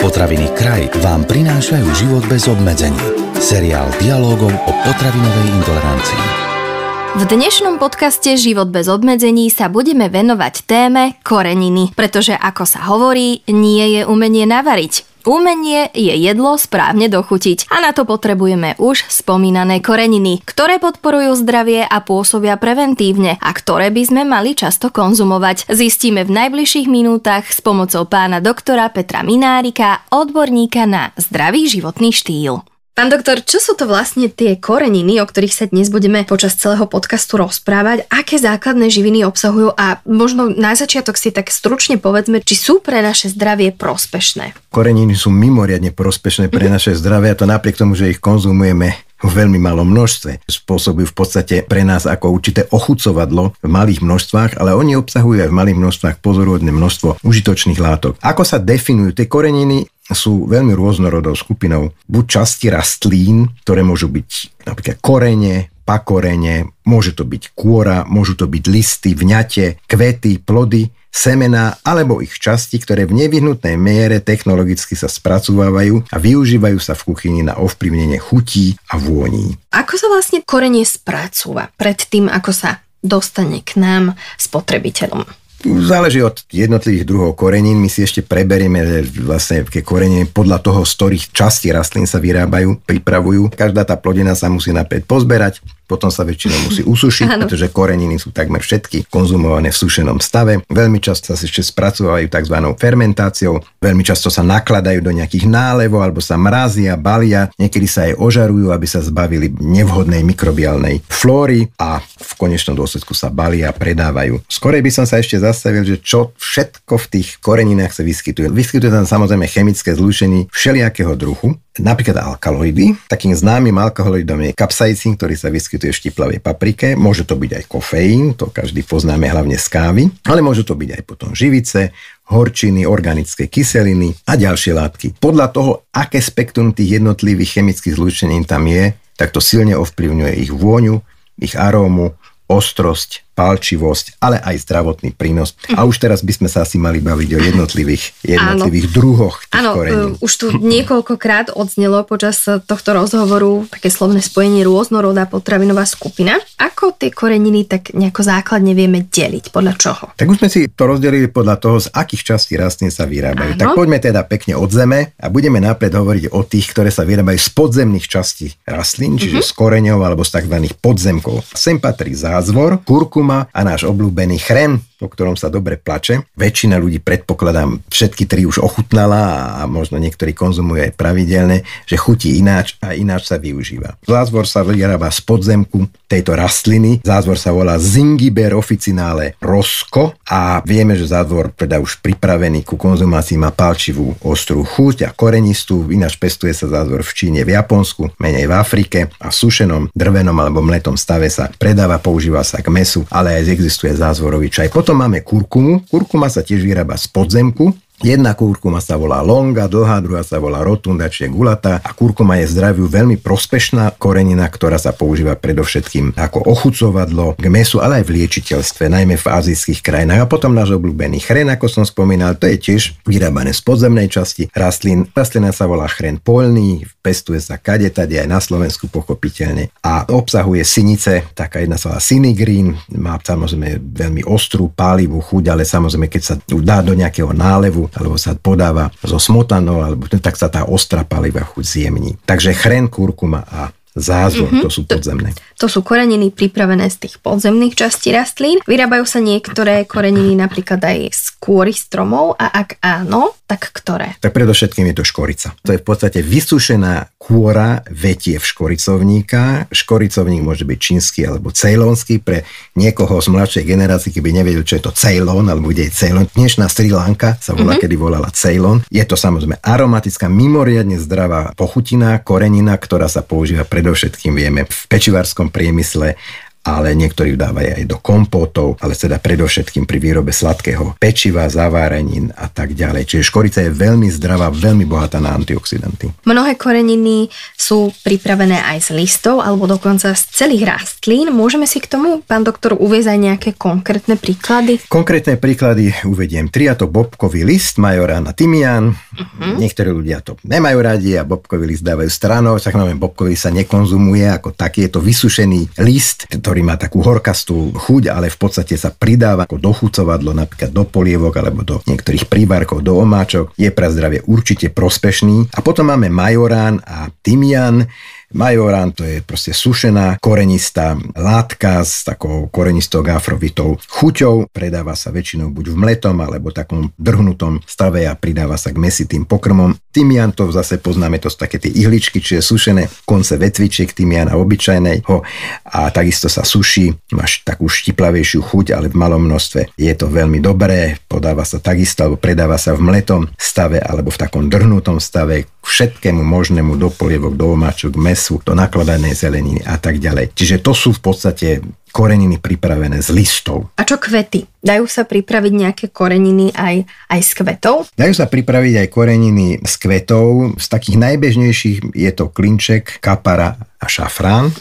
Potraviny Kraj vám prinášajú život bez obmedzení. Seriál dialógov o potravinovej intolerancii. V dnešnom podcaste Život bez obmedzení sa budeme venovať téme koreniny, pretože ako sa hovorí, nie je umenie navariť. Umenie je jedlo správne dochutiť a na to potrebujeme už spomínané koreniny, ktoré podporujú zdravie a pôsobia preventívne a ktoré by sme mali často konzumovať. Zistíme v najbližších minútach s pomocou pána doktora Petra Minárika, odborníka na zdravý životný štýl. Pán doktor, čo sú to vlastne tie koreniny, o ktorých sa dnes budeme počas celého podcastu rozprávať? Aké základné živiny obsahujú a možno na začiatok si tak stručne povedzme, či sú pre naše zdravie prospešné? Koreniny sú mimoriadne prospešné pre naše zdravie a to napriek tomu, že ich konzumujeme v veľmi malom množstve. Spôsobujú v podstate pre nás ako určité ochucovadlo v malých množstvách, ale oni obsahujú aj v malých množstvách pozoruhodné množstvo užitočných látok. Ako sa definujú tie koreniny? Sú veľmi rôznorodou skupinou buď časti rastlín, ktoré môžu byť napríklad korene, pakorene, môže to byť kôra, môžu to byť listy, vňate, kvety, plody, semená alebo ich časti, ktoré v nevyhnutnej miere technologicky sa spracovávajú a využívajú sa v kuchyni na ovplyvnenie chutí a vôní. Ako sa vlastne korenie spracúva pred tým, ako sa dostane k nám spotrebiteľom? Záleží od jednotlivých druhov korenín. My si ešte preberieme vlastne korenie podľa toho, z ktorých častí rastlín sa vyrábajú, pripravujú. Každá tá plodina sa musí napäť pozberať, potom sa väčšinou musí usušiť, pretože koreniny sú takmer všetky konzumované v sušenom stave. Veľmi často sa ešte spracovajú tzv. Fermentáciou. Veľmi často sa nakladajú do nejakých nálevov alebo sa mrazia, balia. Niekedy sa aj ožarujú, aby sa zbavili nevhodnej mikrobiálnej flóry a v konečnom dôsledku sa balia a predávajú. Skorej by som sa ešte zastavil, že čo všetko v tých koreninách sa vyskytuje. Vyskytuje tam samozrejme chemické zlúčenie všelijakého druhu. Napríklad alkaloidy. Takým známym alkaloidom je kapsaicín, ktorý sa vyskytuje v štiplavej paprike. Môže to byť aj kofeín, to každý poznáme hlavne z kávy, ale môže to byť aj potom živice, horčiny, organické kyseliny a ďalšie látky. Podľa toho, aké spektrum tých jednotlivých chemických zlúčení tam je, tak to silne ovplyvňuje ich vôňu, ich arómu, ostrosť, palčivosť, ale aj zdravotný prínos. A už teraz by sme sa asi mali baviť o jednotlivých druhoch tých korenín. Už tu niekoľkokrát odznelo počas tohto rozhovoru také slovné spojenie rôznorodá potravinová skupina. Ako tie koreniny tak nejako základne vieme deliť? Podľa čoho? Tak už sme si to rozdelili podľa toho, z akých častí rastlín sa vyrábajú. Tak poďme teda pekne od zeme a budeme napred hovoriť o tých, ktoré sa vyrábajú z podzemných častí rastlín, čiže z koreňov alebo z tzv. Podzemkov. Sem patrí zázvor, kurkuma a náš obľúbený chren, o ktorom sa dobre plače. Väčšina ľudí, predpokladám, všetky tri už ochutnala a možno niektorí konzumujú aj pravidelne, že chutí ináč a ináč sa využíva. Zázvor sa vyrába z podzemku tejto rastliny. Zázvor sa volá Zingiber officinale Rosco a vieme, že zázvor teda už pripravený ku konzumácii má palčivú ostrú chuť a korenistú. Ináč pestuje sa zázvor v Číne, v Japonsku, menej v Afrike a v sušenom, drvenom alebo mletom stave sa predáva, používa sa k mäsu, ale aj existuje zázvorový čaj. Potom máme kurkumu. Kurkuma sa tiež vyrába z podzemku. Jedna kurkuma sa volá longa, dlhá, druhá sa volá rotunda, čiže gulatá. A kurkuma je zdraviu veľmi prospešná korenina, ktorá sa používa predovšetkým ako ochucovadlo k mäsu, ale aj v liečiteľstve, najmä v azijských krajinách. A potom náš obľúbený chren, ako som spomínal, to je tiež vyrábané z podzemnej časti rastlín. Rastlina sa volá chren poľný, pestuje sa kadetade aj na Slovensku pochopiteľne a obsahuje synice, taká jedna sa volá sinigrín, má samozrejme veľmi ostrú, pálivú chuť, ale samozrejme keď sa dá do nejakého nálevu alebo sa podáva so smotanou, alebo tak sa tá ostrá palivá chuť zjemní. Takže chren, kurkuma a zázvor, to sú podzemné. To sú koreniny pripravené z tých podzemných častí rastlín. Vyrábajú sa niektoré koreniny napríklad aj z kôry stromov a ak áno, tak ktoré? Tak predovšetkým je to škorica. To je v podstate vysušená kôra vetiev škoricovníka. Škoricovník môže byť čínsky alebo ceylonský. Pre niekoho z mladšej generácie, keby nevedel, čo je to Ceylon alebo kde je Ceylon. Dnešná Sri Lanka sa volá, kedy volala Ceylon. Je to samozrejme aromatická, mimoriadne zdravá pochutina, korenina, ktorá sa používa predovšetkým, vieme, v pečivarskom priemysle ale niektorí ju dávajú aj do kompótov, ale teda predovšetkým pri výrobe sladkého pečiva, zavárenín a tak ďalej. Čiže škorica je veľmi zdravá, veľmi bohatá na antioxidanty. Mnohé koreniny sú pripravené aj z listov alebo dokonca z celých rastlín. Môžeme si k tomu, pán doktor, uviesť aj nejaké konkrétne príklady? Konkrétne príklady uvediem. Triato bobkový list, majorán a tymián. Niektorí ľudia to nemajú radi a bobkový list dávajú stranou. Samozrejme, bobkový sa nekonzumuje ako taký. Je to vysušený list, ktorý má takú horkastú chuť, ale v podstate sa pridáva ako dochucovadlo, napríklad do polievok alebo do niektorých príbarkov, do omáčok. Je pre zdravie určite prospešný. A potom máme majorán a tymián. Majorán to je proste sušená korenistá látka s takou korenistou gafrovitou chuťou. Predáva sa väčšinou buď v mletom alebo takom drhnutom stave a pridáva sa k mäsitým pokrmom. Tymián to zase poznáme, to sú také tie ihličky, čiže sušené konce vetvičiek tymiána obyčajného a takisto sa suší. Máš takú štiplavejšiu chuť, ale v malom množstve. Je to veľmi dobré, podáva sa takisto alebo predáva sa v mletom stave alebo v takom drhnutom stave k všetkému možnému do polievok, do omáčok, mesu, do nakladanej zeleniny a tak ďalej. Čiže to sú v podstate koreniny pripravené z listov. A čo kvety? Dajú sa pripraviť nejaké koreniny aj z kvetov? Dajú sa pripraviť aj koreniny z kvetov. Z takých najbežnejších je to klinček, kapara a šafrán.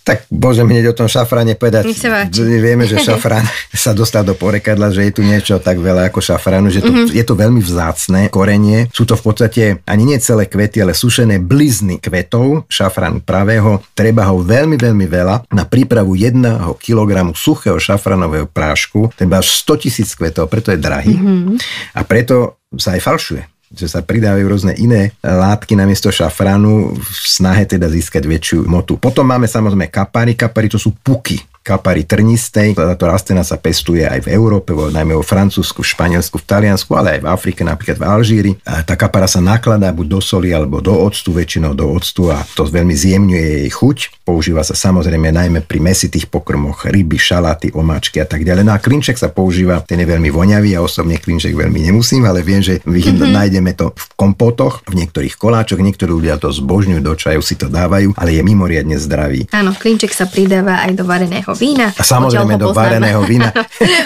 Tak môžem hneď o tom šafráne povedať. Vieme, že šafrán sa dostal do porekadla, že je tu niečo tak veľa ako šafránu, že je to veľmi vzácne korenie. Sú to v podstate ani nie celé kvety, ale sušené blizny kvetov šafránu pravého. Treba ho veľmi, veľmi veľa na prípravu 1 kilogramu suchého šafránového prášku. Treba až 100 000 kvetov, preto je drahý. A preto sa aj falšuje, že sa pridávajú rôzne iné látky namiesto šafránu v snahe teda získať väčšiu motu. Potom máme samozrejme kapary. Kapary to sú puky. Kapary trnistej. Táto rastlina sa pestuje aj v Európe, najmä vo Francúzsku, v Španielsku, v Taliansku, ale aj v Afrike, napríklad v Alžíri. A tá kapara sa nakladá buď do soli alebo do octu, väčšinou do octu a to veľmi zjemňuje jej chuť. Používa sa samozrejme najmä pri mäsitých pokrmoch, ryby, šaláty, omáčky a tak ďalej. No a klinček sa používa, ten je veľmi voňavý, ja osobne klinček veľmi nemusím, ale viem, že nájdeme to v kompótoch, v niektorých koláčoch, niektorí ľudia to zbožňujú, do čaju si to dávajú, ale je mimoriadne zdravý. Áno, klinček sa pridáva aj do vareného vína. A samozrejme do vareného vína.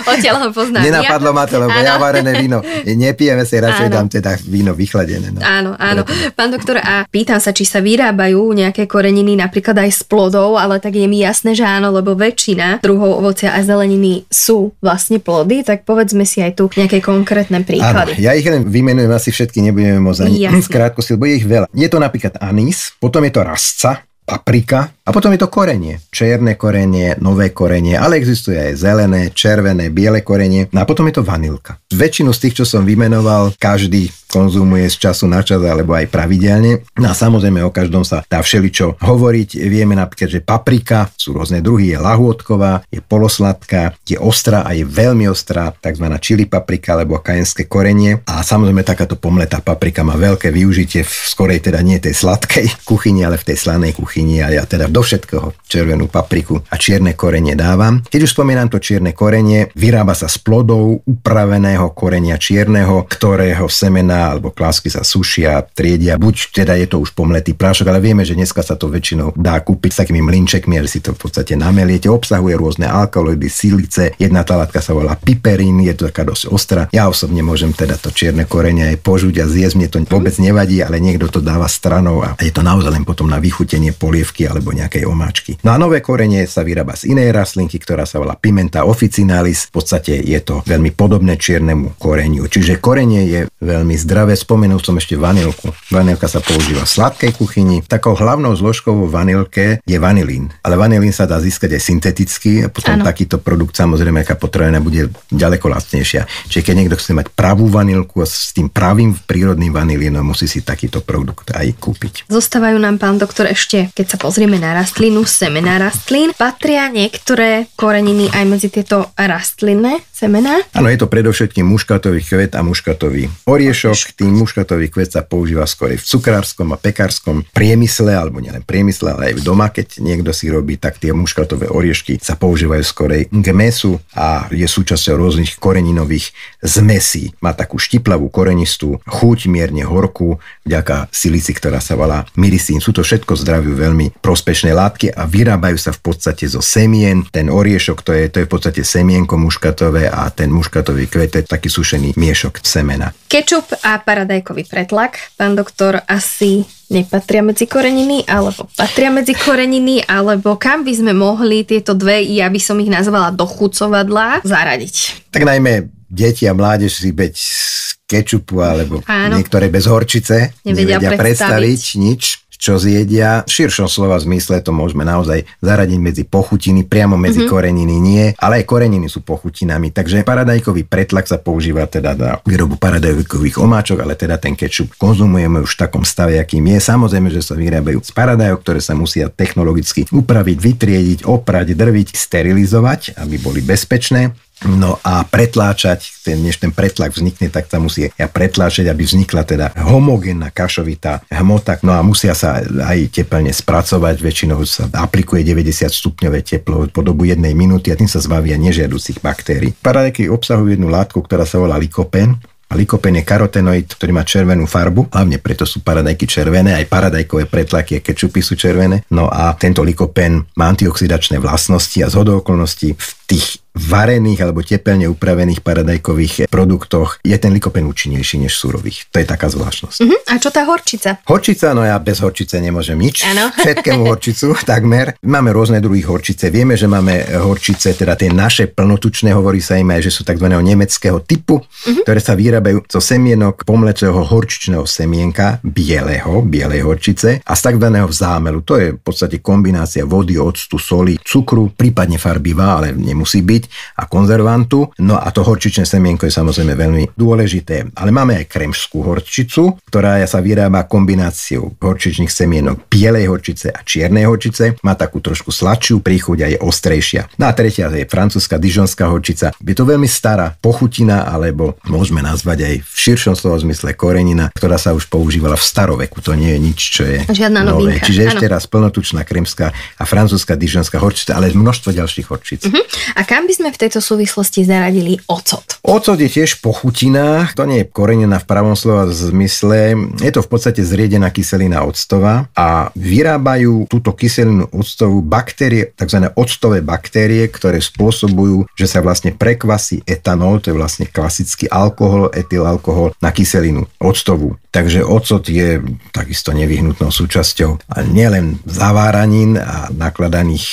Odtiaľ ho poznám. Nenapadlo ma to, lebo ja varené víno nepijeme, si radšej dám teda víno vychladené. No. Áno. Pán doktor, a pýtam sa, či sa vyrábajú nejaké koreniny napríklad aj z plodov, ale tak je mi jasné, že áno, lebo väčšina druhov ovocia a zeleniny sú vlastne plody, tak povedzme si aj tu nejaké konkrétne príklady. Áno, ja ich len vymenujem, asi všetky nebudeme môcť ani skrátkosti, lebo je ich veľa. Je to napríklad anís, potom je to rastca, paprika a potom je to korenie. Čierne korenie, nové korenie, ale existuje aj zelené, červené, biele korenie. No a potom je to vanilka. Väčšinu z tých, čo som vymenoval, každý konzumuje z času na čas alebo aj pravidelne. No a samozrejme o každom sa dá všeličo hovoriť. Vieme napríklad, že paprika, sú rôzne druhy, je lahôdková, je polosladká, je ostrá a je veľmi ostrá, takzvaná chili paprika alebo kajenské korenie. A samozrejme takáto pomletá paprika má veľké využitie v skorej teda nie tej sladkej kuchyni, ale v tej slanej kuchyni a ja teda do všetkého červenú papriku a čierne korenie dávam. Keď už spomínam to čierne korenie, vyrába sa z plodov upraveného korenia čierneho, ktorého semena alebo klásky sa sušia, triedia. Buď teda je to už pomletý prášok, ale vieme, že dneska sa to väčšinou dá kúpiť s takými mlynčekmi, že si to v podstate nameliete. Obsahuje rôzne alkaloidy, silice. Jedna tá látka sa volá piperín, je to taká dosť ostrá. Ja osobne môžem teda to čierne korenie aj požuť a zjesť, mne to vôbec nevadí, ale niekto to dáva stranou a je to naozaj len potom na vychutenie polievky alebo nejakej omáčky. No a nové korenie sa vyrába z inej rastlinky, ktorá sa volá Pimenta officinalis. V podstate je to veľmi podobné čiernemu koreniu. Čiže korenie je veľmi zdravé. Spomenul som ešte vanilku. Vanilka sa používa v sladkej kuchyni. Takou hlavnou zložkou vo vanilke je vanilín. Ale vanilín sa dá získať aj synteticky a potom takýto produkt samozrejme aká potravina bude ďaleko lacnejšia. Čiže keď niekto chce mať pravú vanilku a s tým pravým prírodným vanilínom, musí si takýto produkt aj kúpiť. Zostávajú nám, pán doktor, ešte, keď sa pozrieme na rastlinu, semená rastlín. Patria niektoré koreniny aj medzi tieto rastlinné semená? Áno, je to predovšetkým muškatový kvet a muškatový oriešok. Tým muškatový kvet sa používa skôr v cukrárskom a pekárskom priemysle, alebo nielen priemysle, ale aj doma, keď niekto si robí, tak tie muškatové oriešky sa používajú skorej k mesu a je súčasťou rôznych koreninových zmesí. Má takú štiplavú korenistú chuť, mierne horkú, vďaka silici, ktorá sa volá myrisín. Sú to všetko zdraviu veľmi prospešné látky a vyrábajú sa v podstate zo semien. Ten oriešok to je v podstate semienko muškatové a ten muškatový kvet je taký sušený miešok semena. Kečup a paradajkový pretlak, pán doktor, asi nepatria medzi koreniny, alebo patria medzi koreniny, alebo kam by sme mohli tieto dve, ja by som ich nazvala dochucovadlá, zaradiť? Tak najmä deti a mládež si beď z kečupu alebo niektoré bez horčice nevedia predstaviť nič, čo zjedia. V širšom slova zmysle to môžeme naozaj zaradiť medzi pochutiny, priamo medzi koreniny nie, ale aj koreniny sú pochutinami. Takže paradajkový pretlak sa používa teda na výrobu paradajkových omáčok, ale teda ten kečup konzumujeme už v takom stave, akým je. Samozrejme, že sa vyrábajú z paradajok, ktoré sa musia technologicky upraviť, vytriediť, oprať, drviť, sterilizovať, aby boli bezpečné. No a pretláčať, než ten pretlak vznikne, tak sa musí pretláčať, aby vznikla teda homogénna kašovitá hmota. No a musia sa aj teplne spracovať, väčšinou sa aplikuje 90 stupňové teplo po dobu 1 minúty a tým sa zbavia nežiaducich baktérií. Paradajky obsahujú jednu látku, ktorá sa volá lykopén. A lykopén je karotenoid, ktorý má červenú farbu, hlavne preto sú paradajky červené, aj paradajkové pretlaky a kečupy sú červené. No a tento lykopén má antioxidačné vlastnosti a zhodou okolností v tých varených alebo teplne upravených paradajkových produktoch je ten lykopén účinnejší než surových. To je taká zvláštnosť. A čo tá horčica? Horčica, no ja bez horčice nemôžem nič. Ano. Všetkému horčicu, takmer. Máme rôzne druhy horčice. Vieme, že máme horčice, teda tie naše plnotučné, hovorí sa im aj, že sú tzv. Nemeckého typu, ktoré sa vyrábajú zo semienok pomlečného horčičného semienka, bielej horčice a z tzv. Zámelu. To je v podstate kombinácia vody, octu, soli, cukru, prípadne farbivá, ale nemusí byť, a konzervantu. No a to horčičné semienko je samozrejme veľmi dôležité. Ale máme aj kremskú horčicu, ktorá sa vyrába kombináciou horčičných semienok bielej horčice a čiernej horčice. Má takú trošku sladšiu príchuť a je ostrejšia. No a tretia je francúzska dijonská horčica. Je to veľmi stará pochutina, alebo môžeme nazvať aj v širšom slova zmysle korenina, ktorá sa už používala v staroveku. To nie je nič, čo je žiadna nové. Čiže ešte raz plnotučná kremská a francúzska dijonská horčica, ale množstvo ďalších horčic. A kam by sme v tejto súvislosti zaradili ocot? Ocot je tiež pochutina, to nie je korenina v pravom slova zmysle, je to v podstate zriedená kyselina octová a vyrábajú túto kyselinu octovú baktérie, tzv. Octové baktérie, ktoré spôsobujú, že sa vlastne prekvasí etanol, to je vlastne klasický alkohol, etylalkohol na kyselinu octovú. Takže ocot je takisto nevyhnutnou súčasťou a nielen zaváranín a nakladaných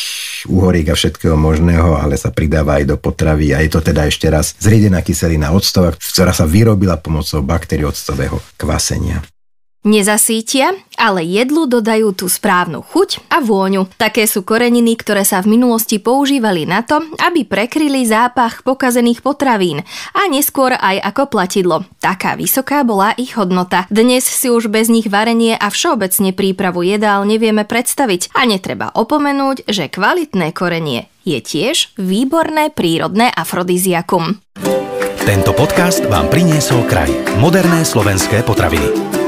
uhoriek a všetkého možného, ale sa pridáva aj do potravy a je to teda ešte raz zriedená kyselina octová, ktorá sa vyrobila pomocou baktérií octového kvasenia. Nezasítia, ale jedlu dodajú tú správnu chuť a vôňu. Také sú koreniny, ktoré sa v minulosti používali na to, aby prekryli zápach pokazených potravín a neskôr aj ako platidlo. Taká vysoká bola ich hodnota. Dnes si už bez nich varenie a všeobecne prípravu jedál nevieme predstaviť a netreba opomenúť, že kvalitné korenie je tiež výborné prírodné afrodiziakum. Tento podcast vám priniesol kraj. Moderné slovenské potraviny.